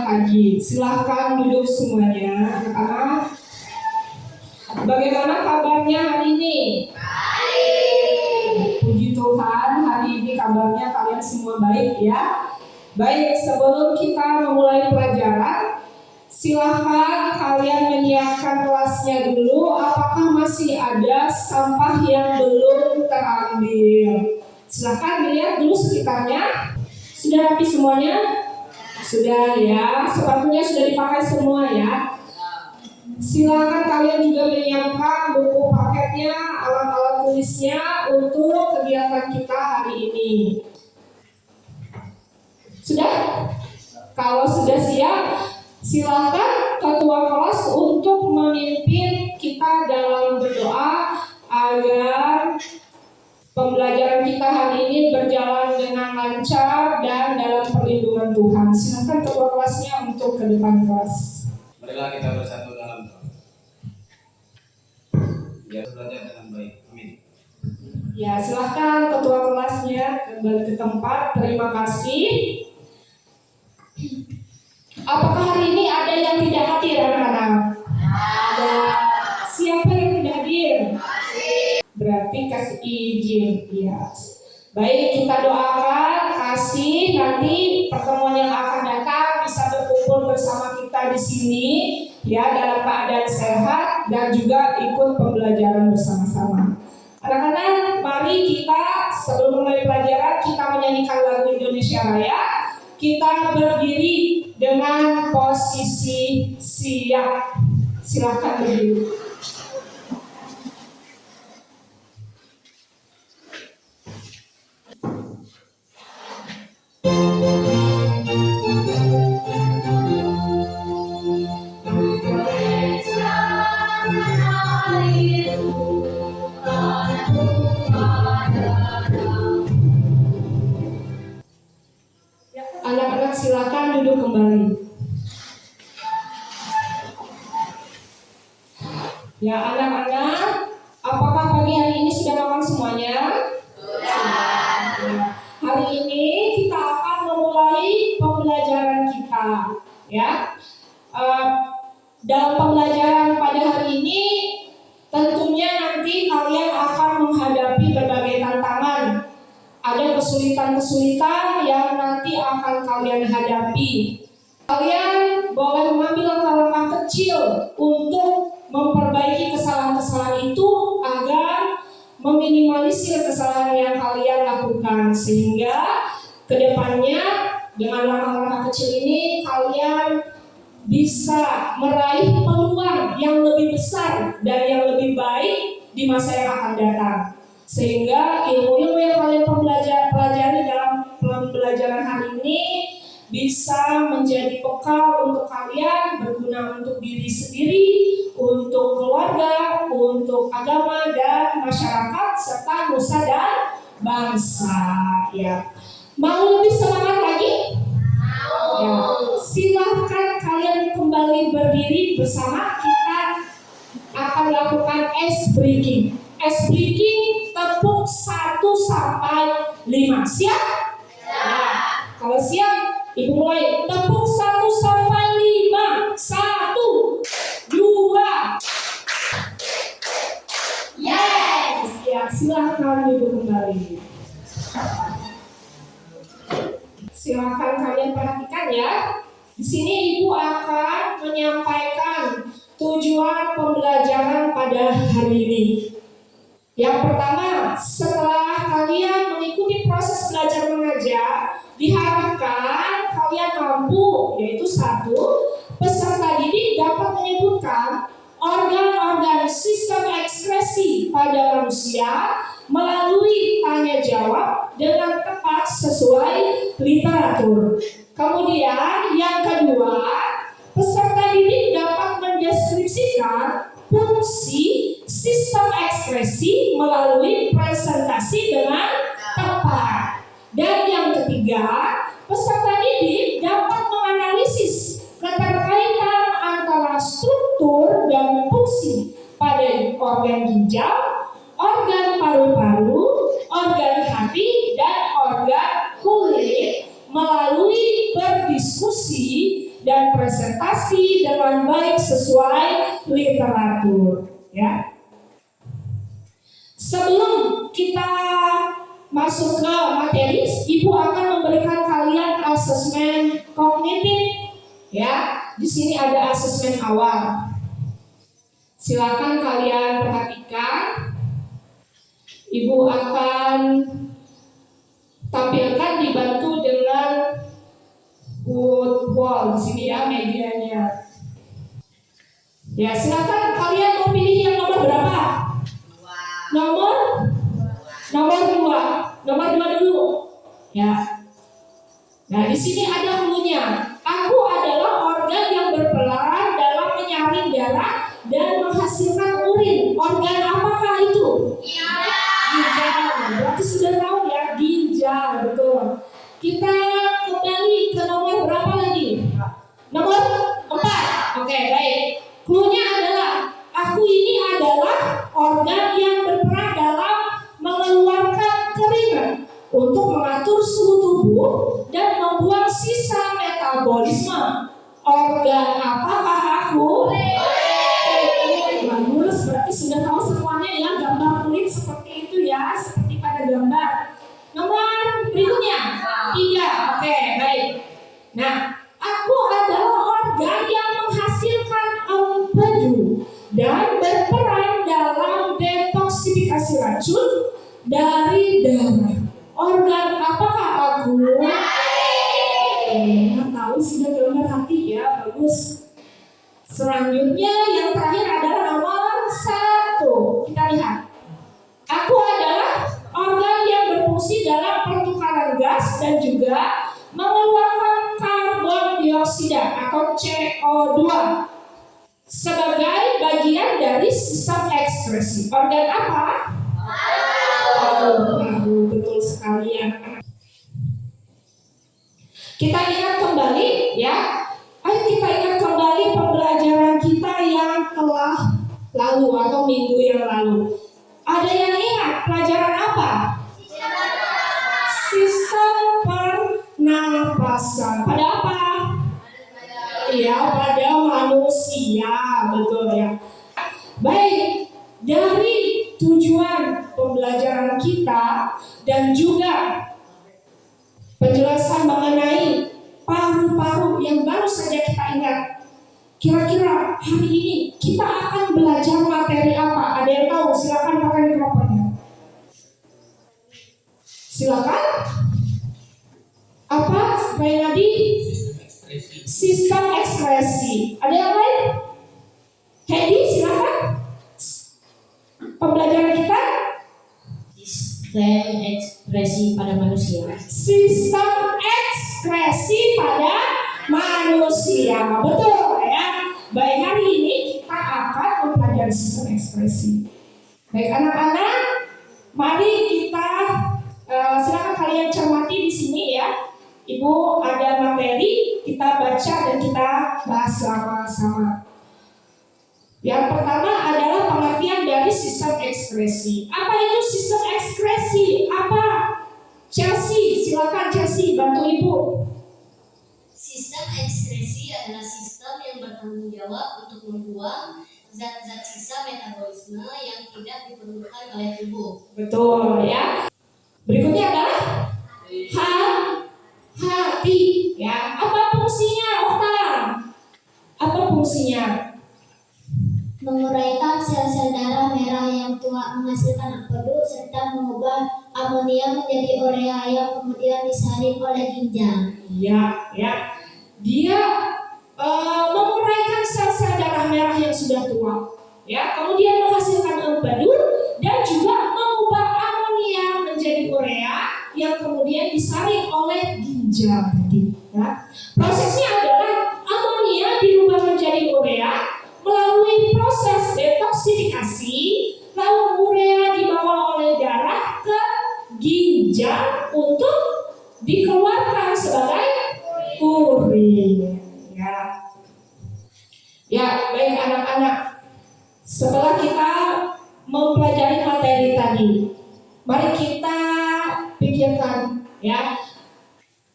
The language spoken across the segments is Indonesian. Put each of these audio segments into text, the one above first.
pagi. Silahkan duduk semuanya, anak-anak. Bagaimana kabarnya hari ini? Baik. Puji Tuhan, hari ini kabarnya kalian semua baik ya. Baik, sebelum kita memulai pelajaran, silahkan kalian menyiapkan kelasnya dulu. Apakah masih ada sampah yang belum terambil? Silahkan dilihat dulu sekitarnya. Sudah rapi semuanya? Sudah ya, sepatunya sudah dipakai semua ya. Silakan kalian juga menyiapkan buku paketnya, alat-alat tulisnya untuk kegiatan kita hari ini. Sudah? Kalau sudah siap, silakan ketua kelas untuk memimpin kita dalam berdoa agar pembelajaran kita hari ini berjalan dengan lancar dan dalam perlindungan Tuhan. Silakan ketua kelasnya untuk ke depan kelas. Marilah kita bersatu dalam doa. Biar belajar dengan baik. Amin. Ya, silakan ketua kelasnya kembali ke tempat. Terima kasih. Apakah hari ini ada yang tidak hadir, anak-anak? Ada. Siapa yang tidak hadir? Berarti kasih izin. Ya. Baik, kita doakan kasih nanti pertemuan yang akan datang bisa berkumpul bersama kita di sini ya dalam keadaan sehat dan juga ikut pembelajaran bersama-sama. Anak-anak, mari kita sebelum mulai pelajaran kita menyanyikan lagu Indonesia Raya. Kita berdiri dengan posisi siap. Silakan berdiri. Anak-anak silakan duduk kembali. Ya anak-anak, apakah pagi hari ini sudah makan semuanya? Sudah. Ya. Hari ini kita akan memulai pembelajaran kita. Ya, dalam pembelajaran pada hari ini, tentunya nanti kalian akan menghadapi berbagai tantangan. Ada kesulitan-kesulitan yang nanti akan kalian hadapi. Kalian boleh mengambil langkah-langkah kecil untuk memperbaiki kesalahan-kesalahan itu agar meminimalisir kesalahan yang kalian lakukan. Sehingga kedepannya dengan langkah-langkah kecil ini kalian bisa meraih peluang yang lebih besar dan yang lebih baik di masa yang akan datang. Sehingga ilmu-ilmu yang kalian pelajari dalam pembelajaran hari ini bisa menjadi bekal untuk kalian, berguna untuk diri sendiri, untuk keluarga, untuk agama dan masyarakat serta nusa dan bangsa. Ya, mau lebih semangat lagi? Ya, silahkan kalian kembali berdiri bersama. Kita akan lakukan ice breaking. Ice breaking tepuk 1 sampai 5. Siap? Ya. Kalau siap, Ibu mulai. Tepuk 1 sampai 5. 1, 2. Yes. Ya, silahkan duduk kembali. Silahkan kalian perhatikan ya. Di sini Ibu akan menyampaikan tujuan pembelajaran pada hari ini. Yang pertama, setelah kalian mengikuti proses belajar mengajar, diharapkan kalian mampu, yaitu 1, peserta didik dapat menyebutkan organ-organ sistem ekspresi pada manusia melalui tanya jawab dengan tepat sesuai literatur. Kemudian yang kedua, peserta didik dapat mendeskripsikan fungsi sistem ekspresi melalui presentasi dengan tepat. Dan yang ketiga, peserta didik dapat menganalisis keterkaitan antara struktur dan fungsi pada organ ginjal, organ paru-paru, organ hati, dan organ kulit melalui berdiskusi dan dengan baik sesuai literatur, ya. Sebelum kita masuk ke materi, Ibu akan memberikan kalian asesmen kognitif, ya. Di sini ada asesmen awal. Silakan kalian perhatikan. Ibu akan tampilkan dibantu dengan wood wall di sini ya medianya. Ya, silakan kalian mau pilih yang nomor berapa? Nomor 2. Nomor 2 dulu. Ya. Nah, di sini ada clue-nya. Aku adalah organ yang berperan dalam menyaring darah dan menghasilkan urin. Organ apakah itu? Ginjal. Berarti sudah tahu ya, ginjal, betul. Kita kembali ke nomor berapa lagi? Nomor 4. Oke, baik. Clue-nya adalah aku ini adalah organ yang berperan dalam mengeluarkan keringat untuk mengatur suhu tubuh dan membuang sisa metabolisme. Organ apakah aku? Bagus, berarti sudah tahu semuanya ya, gambar kulit seperti itu ya, seperti pada gambar. Nomor berikutnya 3. Oke, baik. Nah, aku adalah organ yang menghasilkan empedu dan berperan dalam detoksifikasi racun dari darah. Organ apakah aku? Tahu sudah gambar hati ya, bagus. Selanjutnya yang terakhir adalah nomor 1. Kita lihat. Aku adalah organ yang berfungsi dalam pertukaran gas dan juga mengeluarkan karbon dioksida atau CO2 sebagai bagian dari sistem ekskresi. Organ apa? Paru. Betul sekali ya. Kita ingat kembali ya. Ayo kita ingat kembali pembelajaran kita yang telah lalu atau minggu yang lalu. Ada yang ingat pelajaran apa? Sistem pernapasan. Pada apa? Iya, pada manusia, betul ya. Baik, dari tujuan pembelajaran kita dan juga penjelasan mengenai paru-paru yang baru saja kita ingat. Kira-kira hari ini kita akan belajar materi apa? Ada yang tahu? Silakan pakai mikrofonnya. Silakan. Apa? Baik tadi. Sistem ekskresi. Ada yang lain? Hedi, silakan. Pembelajaran kita Sistem ekspresi pada manusia. sistem ekskresi pada manusia. Betul ya. Baik, hari ini kita akan mempelajari sistem ekspresi. Baik anak-anak, mari kita silakan kalian cermati di sini ya. Ibu ada materi, kita baca dan kita bahas sama-sama. Yang pertama adalah pengertian dari sistem ekskresi. Apa itu sistem ekskresi? Apa? Chelsea, silakan Chelsea, bantu ibu. Sistem ekskresi adalah sistem yang bertanggung jawab untuk membuang zat-zat sisa metabolisme yang tidak diperlukan oleh tubuh. Betul ya. Berikutnya adalah hati. Ya, apa fungsinya, Oktan? Apa fungsinya? Menguraikan sel-sel darah merah yang tua, menghasilkan empedu, serta mengubah amonia menjadi urea yang kemudian disaring oleh ginjal. Ya, ya. Dia menguraikan sel-sel darah merah yang sudah tua. Ya, kemudian menghasilkan empedu dan juga mengubah amonia menjadi urea yang kemudian disaring oleh ginjal. Ya. Prosesnya adalah amonia dirubah menjadi urea melalui proses detoksifikasi, lalu urea dibawa oleh darah ke ginjal untuk dikeluarkan sebagai urin. Ya, baik anak-anak. Setelah kita mempelajari materi tadi, mari kita pikirkan ya.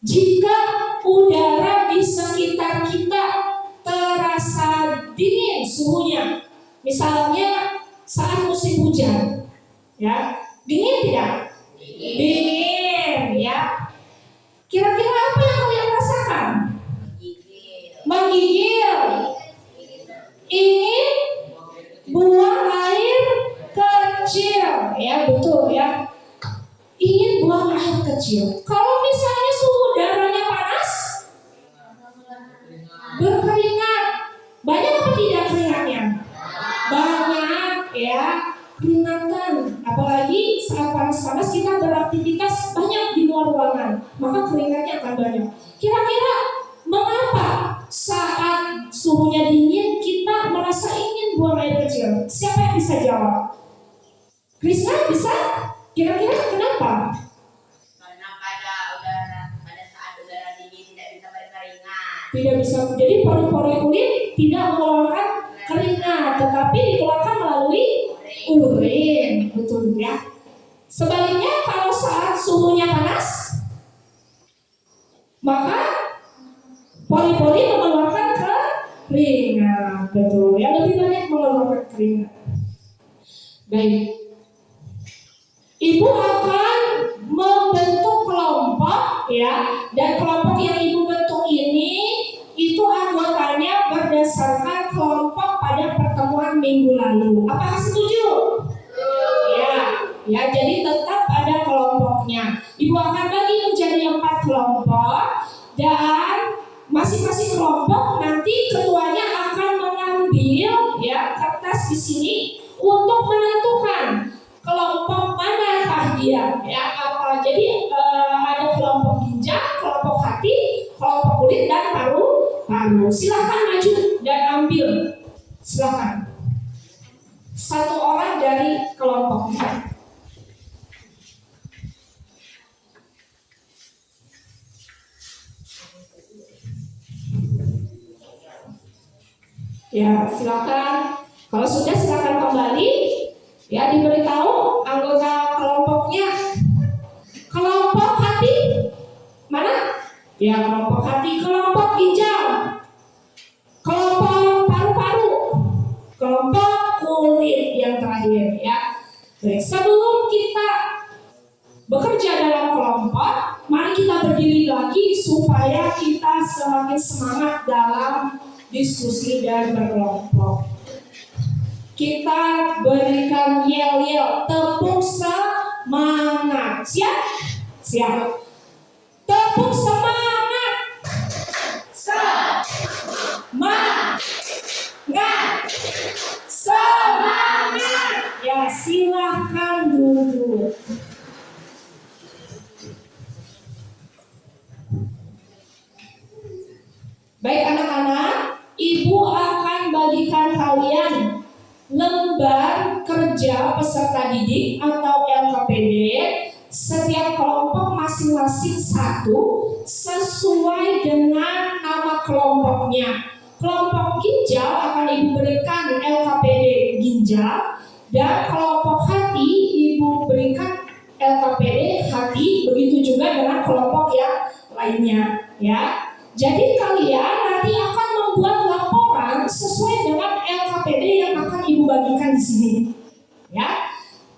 Jika udara di sekitar kita terasa Misalnya saat musim hujan, ya, dingin tidak? Dingin, ya. Kira-kira apa yang kalian rasakan? Menggigil. Ingin buang air kecil, ya betul ya. Ingin buang air kecil. Kalau misalnya suhu udaranya panas, berkeringat. Banyak apa tidak keringatnya? Banyak ya, keringatan. Apalagi saat panas-panas kita beraktivitas banyak di luar ruangan, maka keringatnya akan banyak. Kira-kira mengapa saat suhunya dingin kita merasa ingin buang air kecil? Siapa yang bisa jawab? Krisna bisa? Kira-kira kenapa? Karena pada saat udara dingin tidak bisa berkeringat. Tidak bisa, jadi pori-pori kulit tidak mengeluarkan keringat, tetapi dikeluarkan melalui urin, betul ya. Sebaliknya kalau saat suhunya panas, maka pori-pori mengeluarkan keringat, betul ya, lebih banyak mengeluarkan keringat. Baik, ibu akan membentuk kelompok ya, dan kelompok yang ibu bentuk ini itu anggotanya berdasarkan kelompok pada pertemuan minggu lalu. Apakah setuju? Ya, jadi tetap ada kelompoknya. Ibu akan bagi menjadi 4 kelompok dan masing-masing kelompok nanti ketuanya akan mengambil ya kertas di sini untuk menentukan kelompok manakah dia ya apa. Jadi ada kelompok ginjal, kelompok hati, kelompok kulit dan paru-paru. Silakan maju dan ambil. Silakan. Satu orang dari kelompoknya. Ya, silakan. Kalau sudah silakan kembali. Ya, diberitahu anggota kelompoknya. Kelompok hati mana? Ya, kelompok hati, kelompok ginjal, kelompok paru-paru, kelompok kulit yang terakhir ya. Baik, sebelum kita bekerja dalam kelompok, mari kita berdiri lagi supaya kita semakin semangat dalam diskusi dan berkelompok. Kita berikan yel-yel, tepuk semangat. Siap? Siap. Tepuk semangat. Semangat. Semangat. Ya, silahkan duduk. Baik anak-anak, ibu akan bagikan kalian lembar kerja peserta didik atau LKPD. Setiap kelompok masing-masing satu sesuai dengan nama kelompoknya. Kelompok ginjal akan ibu berikan LKPD ginjal, dan kelompok hati ibu berikan LKPD hati. Begitu juga dengan kelompok yang lainnya ya. Jadi kalian nanti akan membuat laporan sesuai dengan LKPD yang akan ibu bagikan di sini. Ya,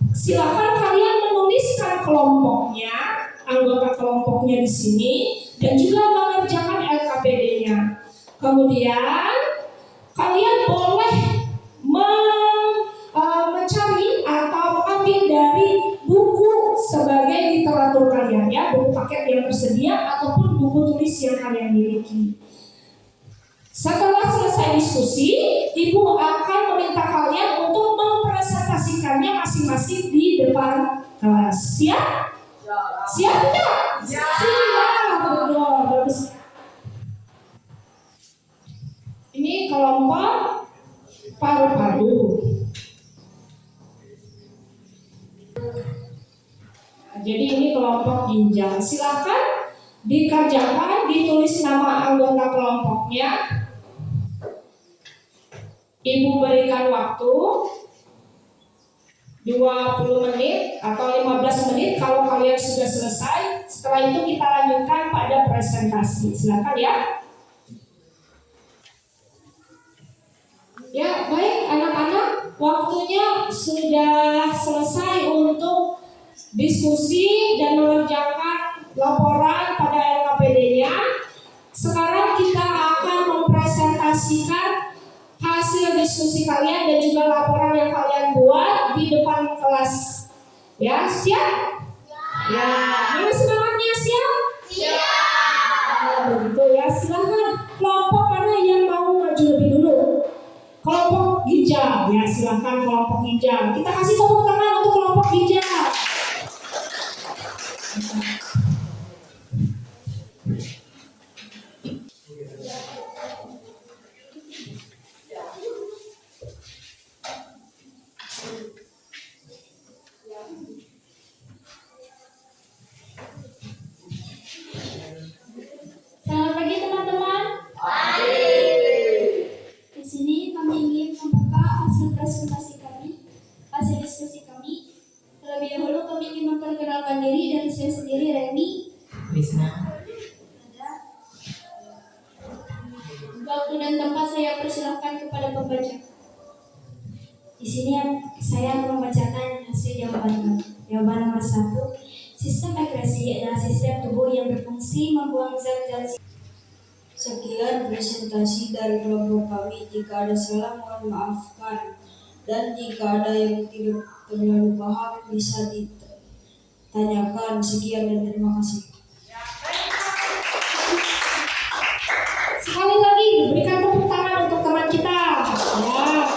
silakan kalian menuliskan kelompoknya, anggota kelompoknya di sini, dan juga mengerjakan LKPD-nya. Kemudian kalian boleh mencari atau mengambil dari buku sebagai literatur kalian ya, buku paket yang tersedia ataupun buku tulis yang kalian miliki. Setelah selesai diskusi, ibu akan meminta kalian untuk mempresentasikannya masing-masing di depan kelas. Siap? Siap tidak? Siap. Bagus. Ini kelompok paru-paru. Jadi ini kelompok ginjal. Silakan dikerjakan, ditulis nama anggota kelompoknya. Ibu berikan waktu 20 menit atau 15 menit kalau kalian sudah selesai. Setelah itu kita lanjutkan pada presentasi. Silakan ya. Ya, baik anak-anak. waktunya sudah selesai untuk diskusi dan mengerjakan laporan pada LKPD-nya. Sekarang kita akan mempresentasikan hasil diskusi kalian dan juga laporan yang kalian buat di depan kelas. Ya, siap? Ya, mana semangatnya, siap? Siap. Begitu ya, silahkan. Kelompok mana yang mau maju lebih dulu? Kelompok ginjal, ya silahkan kelompok ginjal. Kita kasih tepuk tangan untuk kelompok ginjal. Selamat pagi teman-teman. Di sini kami ingin membuka hasil presentasi kami, hasil diskusi kami. Terlebih dahulu kami ingin memperkenalkan diri dari saya sendiri, Reni. Ada. Waktu dan tempat saya persilahkan kepada pembaca. Di sini saya akan membacakan hasil jawaban kami. Jawaban nomor 1. Sistem ekskresi adalah sistem tubuh yang berfungsi membuang zat-zat. Sekian presentasi dari kelompok kami. Jika ada salah mohon maafkan, dan jika ada yang tidak terlalu paham bisa ditanyakan. Sekian dan terima kasih. Sekali lagi berikan tepuk tangan untuk teman kita. Ya.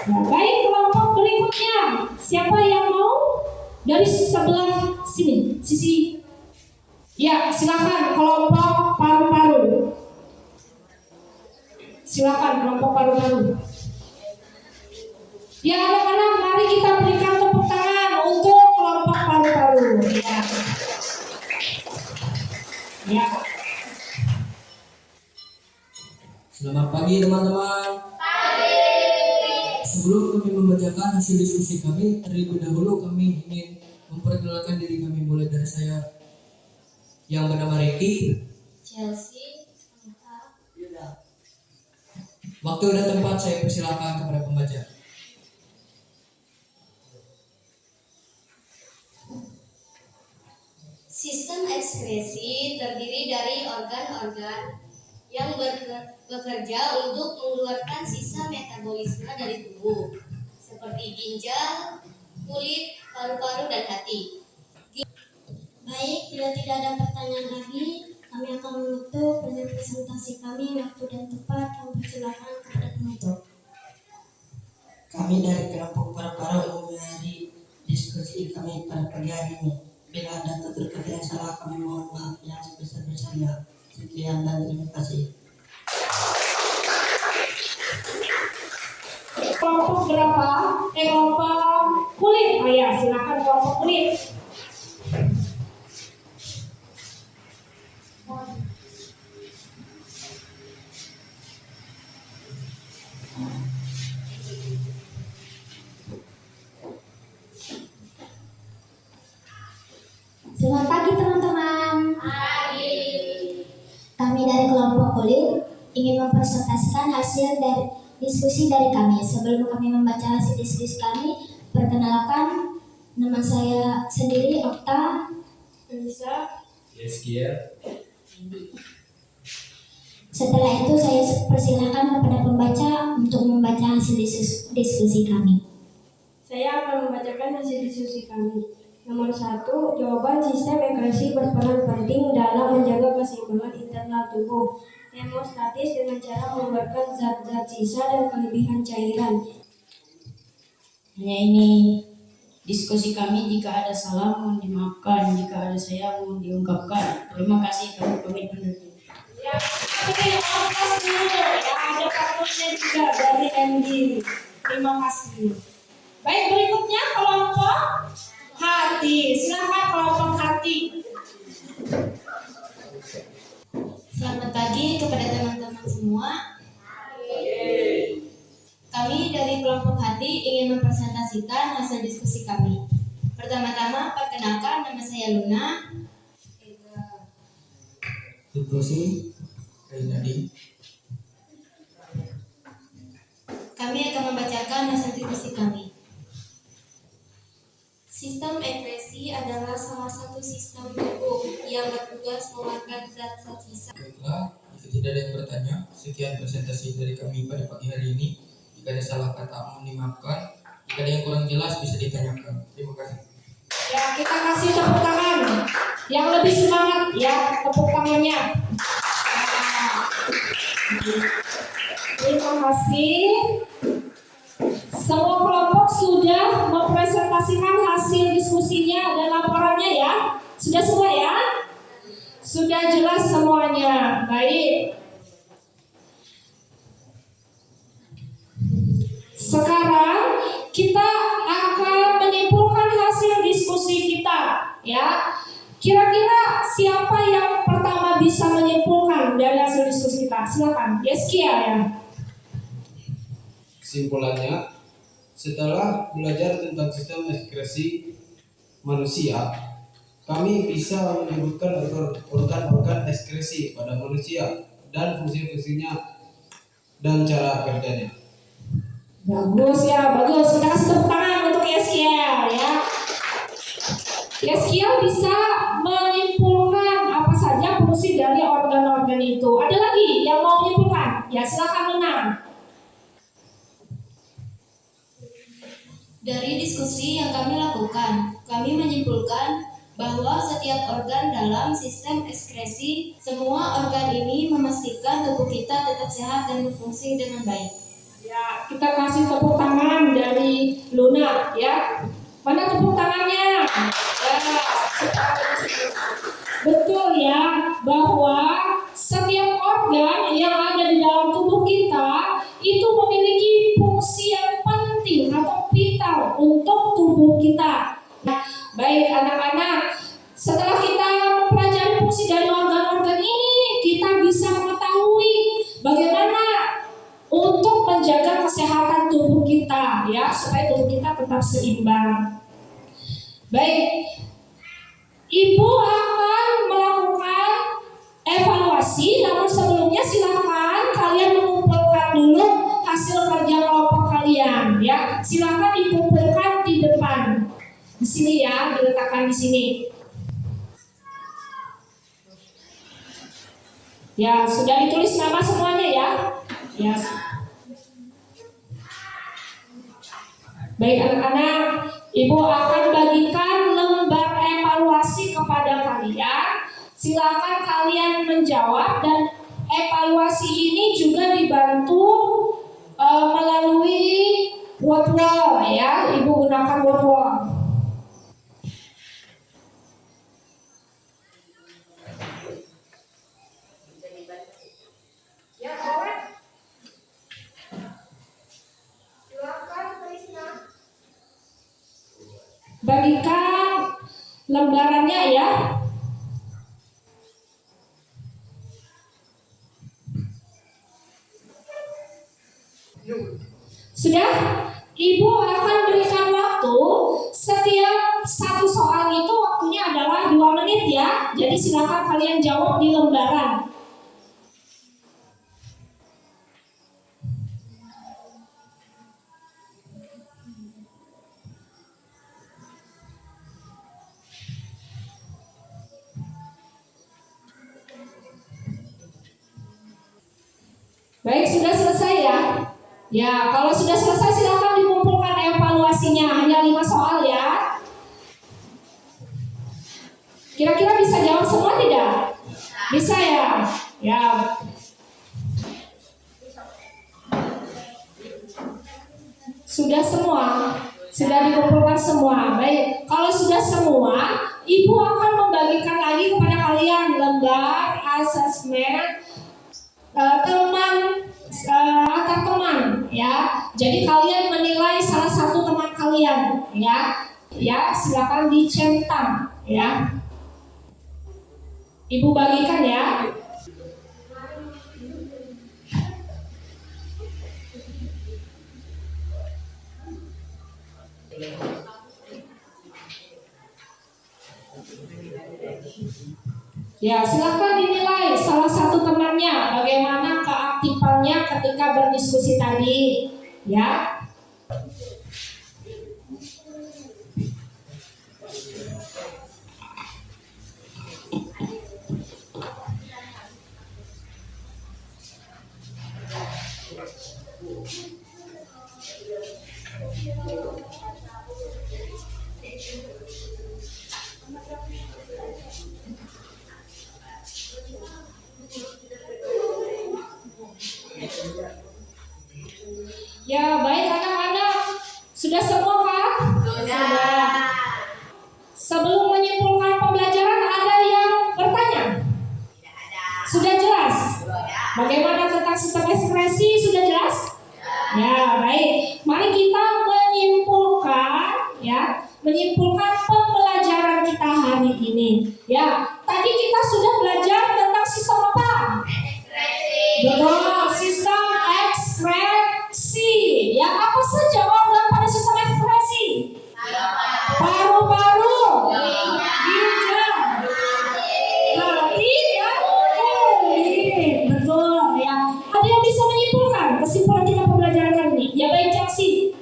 Nah, baik, kelompok berikutnya. Siapa yang mau? Dari sebelah sini, sisi. Ya, silakan kelompok paru-paru. Silakan kelompok paru-paru. Ya, anak-anak, mari kita berikan tepuk tangan untuk kelompok paru-paru. Ya. Ya. Selamat pagi teman-teman. Sebelum kami membacakan hasil diskusi kami, terlebih dahulu kami ingin memperkenalkan diri kami, mulai dari saya yang bernama Ricky. Chelsea, Waktu dan tempat saya persilakan kepada pembaca. sistem ekskresi terdiri dari organ-organ yang bekerja untuk mengeluarkan sisa metabolisme dari tubuh, seperti ginjal, kulit, paru-paru, dan hati. Baik, bila tidak ada pertanyaan lagi, kami akan menutup presentasi kami. Waktu dan tempat kami persilakan kepada penutup. Kami dari kelompok paru-paru ingin mengakhiri diskusi kami pada pagi hari ini. Bila ada kata-kata yang salah, kami mohon maaf yang sebesar-besarnya. Sekian dan terima kasih. Kelompok berapa? Kelompok kulit. Oh ya, silakan kelompok kulit. Selamat pagi teman-teman. Kami dari kelompok kulit ingin mempresentasikan hasil dari diskusi dari kami. Sebelum kami membaca hasil diskusi kami, perkenalkan, nama saya sendiri Okta, Elisa. Setelah itu saya persilahkan kepada pembaca untuk membaca hasil diskusi kami. Saya akan membacakan hasil diskusi kami. Nomor 1, jawaban sistem ekskresi berperan penting dalam menjaga keseimbangan internal tubuh. Hemostatis dengan cara mengeluarkan zat-zat sisa dan kelebihan cairan. Hanya ini diskusi kami. Jika ada salah mohon dimaafkan, jika ada saya mohon diungkapkan. Terima kasih, kami pamit undur. Ya, oke, ongkos dulu. Ya, ada partnernya juga dari MD. Terima kasih. Baik, berikutnya kelompok hati. Silakan kelompok hati. Selamat pagi kepada teman-teman semua. Kami dari kelompok hati ingin mempresentasikan hasil diskusi kami. Pertama-tama, perkenalkan, nama saya Luna. Diskusi dari tadi. Kami kami akan membacakan hasil diskusi kami. Sistem ekspresi adalah salah satu sistem tubuh yang bertugas mengeluarkan zat-zat sisa. Baiklah, jika tidak ada yang bertanya, sekian presentasi dari kami pada pagi hari ini. Jika ada salah kata, mohon dimaafkan. Jika ada yang kurang jelas, bisa ditanyakan. Terima kasih. Ya, kita kasih tepuk tangan. Yang lebih semangat ya, tepuk tangannya. Terima kasih. Semua kelompok sudah mempresentasikan hasil diskusinya dan laporannya ya. Sudah semua ya? Sudah jelas semuanya. Baik. Sekarang kita akan menyimpulkan hasil diskusi kita ya. Kira-kira siapa yang pertama bisa menyimpulkan dari hasil diskusi kita? Silakan. Yeskia ya. Kesimpulannya, setelah belajar tentang sistem ekskresi manusia, kami bisa menyebutkan organ-organ ekskresi pada manusia dan fungsi-fungsinya dan cara kerjanya. Bagus ya, bagus. Kita kasih tepuk tangan untuk Yeskia ya. Yeskia bisa menyimpulkan apa saja fungsi dari organ-organ itu. Ada lagi yang mau menyimpulkan? Ya silakan Luna. Dari diskusi yang kami lakukan, kami menyimpulkan bahwa setiap organ dalam sistem ekskresi, semua organ ini memastikan tubuh kita tetap sehat dan berfungsi dengan baik. Ya, kita kasih tepuk tangan dari Luna ya. Mana tepuk tangannya? Ya. Betul ya, bahwa setiap organ yang ada di dalam tubuh kita itu memiliki fungsi yang penting atau vital untuk tubuh kita. Baik anak-anak, setelah kita mempelajari fungsi dari organ-organ ini, kita bisa mengetahui bagaimana untuk menjaga kesehatan tubuh kita ya, supaya tubuh kita tetap seimbang. Baik, Ibu akan melakukan evaluasi, namun sebelumnya silakan kalian mengumpulkan dulu hasil kerja kelompok kalian ya. Silakan dikumpulkan di depan. Di sini ya, diletakkan di sini. Ya, sudah ditulis nama semuanya ya. Ya. Baik anak-anak, Ibu akan bagikan lembar evaluasi kepada kalian. Silakan kalian menjawab dan evaluasi ini juga dibantu melalui word wall ya. Ibu gunakan word wall. Ya, boleh. Silakan Krisna. Bagikan lembarannya ya. Sudah? Ibu akan berikan waktu, setiap satu soal itu waktunya adalah 2 menit ya. Jadi silakan kalian jawab di lembaran. Baik, sudah selesai ya? Ya, kalau sudah selesai silakan dikumpulkan evaluasinya. Hanya 5 soal ya. Kira-kira bisa jawab semua tidak? Bisa ya? Ya. Sudah semua? Sudah dikumpulkan semua. Baik, kalau sudah semua, Ibu akan membagikan lagi kepada kalian lembar asesmen teman antar teman ya. Jadi kalian menilai salah satu teman kalian ya. Ya, silakan dicentang ya. Ibu bagikan ya. Ya, silakan dinilai salah satu temannya bagaimana keaktifannya ketika berdiskusi tadi. Ya. Ya, baik anak-anak. Sudah semua kan? Sudah. Sebelum menyimpulkan pembelajaran ada yang bertanya? Sudah jelas? Bagaimana tentang sistem ekspresi? Sudah jelas? Ya, baik. Mari kita menyimpulkan menyimpulkan pembelajaran kita hari ini. Ya, tadi kita sudah belajar tentang sistem apa? Betul, sistem ekspresi. Ya, apa saja organ pada sistem ekspresi? Paru-paru, ginjal, hati, dan kulit. Betul ya. Ada yang bisa menyimpulkan kesimpulan kita pembelajaran kali ini? Ya baik, Jaksi.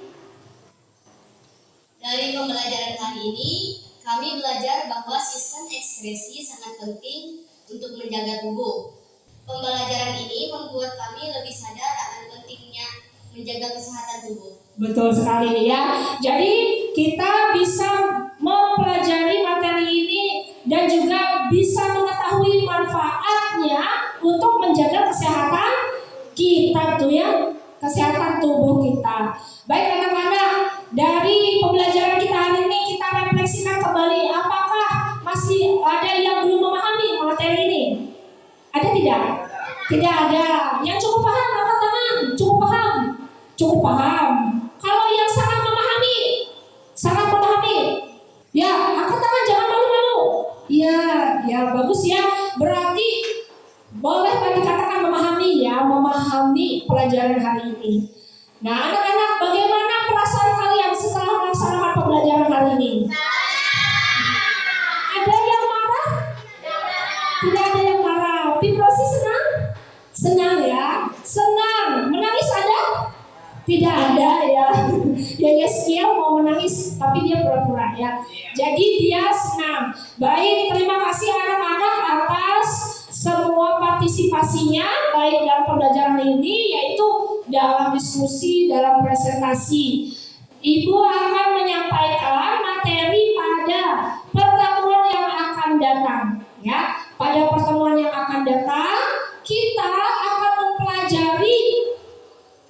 Dari pembelajaran kali ini, kami belajar bahwa sistem ekspresi sangat penting untuk menjaga tubuh. Pembelajaran ini membuat kami lebih sadar akan pentingnya menjaga kesehatan tubuh. Betul sekali ya. Jadi kita bisa mempelajari materi ini dan juga bisa mengetahui manfaatnya untuk menjaga kesehatan kita tuh ya, kesehatan tubuh kita. Baik anak-anak, dari pembelajaran kita hari ini kita refleksikan kembali, apakah masih ada yang belum memahami materi ini? Ada tidak? Tidak ada. Yang cukup paham angkat tangan. Cukup paham? Cukup paham. Kalau yang sangat memahami, ya angkat tangan, jangan malu-malu. Ya bagus ya. Berarti boleh dikatakan memahami ya, memahami pelajaran hari ini. Nah anak-anak, bagaimana perasaan kalian setelah melaksanakan pembelajaran hari ini? Ada yang marah? Tidak ada yang marah. Vibrasi senang? Senang ya. Senang. Menangis ada? Tidak ada ya. Ya Yeskia mau menangis tapi dia pura-pura ya. Jadi dia senang. Baik, terima kasih anak-anak atas semua partisipasinya baik dalam pembelajaran ini, yaitu dalam diskusi, dalam presentasi. Ibu akan menyampaikan materi pada pertemuan yang akan datang ya. Pada pertemuan yang akan datang kita akan mempelajari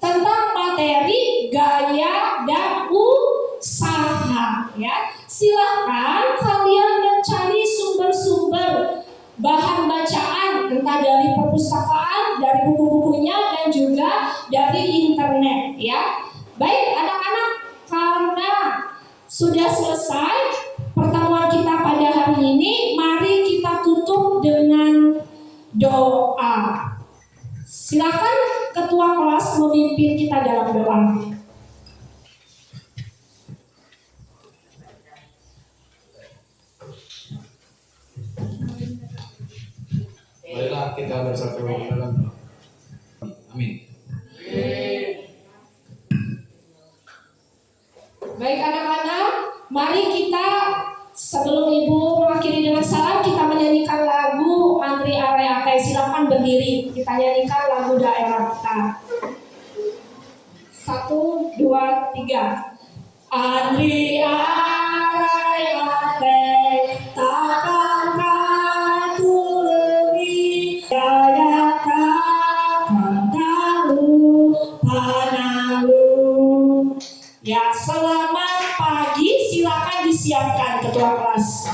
tentang materi gaya dan usaha ya. Silahkan kalian mencari sumber-sumber bahan bacaan entah dari perpustakaan, dari buku-bukunya dan juga dari internet ya. Baik anak-anak, karena sudah selesai pertemuan kita pada hari ini, mari kita tutup dengan doa. Silakan ketua kelas memimpin kita dalam doa. Marilah kita bersatu dalam doa. Amin. Baik anak-anak, mari kita sebelum ibu mengakhiri dengan salam, kita menyanyikan lagu Antri Areate. Silakan berdiri, kita nyanyikan lagu daerah kita. 1, 2, 3. Antri Areate takkan katulungi daya takkan tahu panalu. Ya, selamat pagi, silakan disiapkan ketua kelas.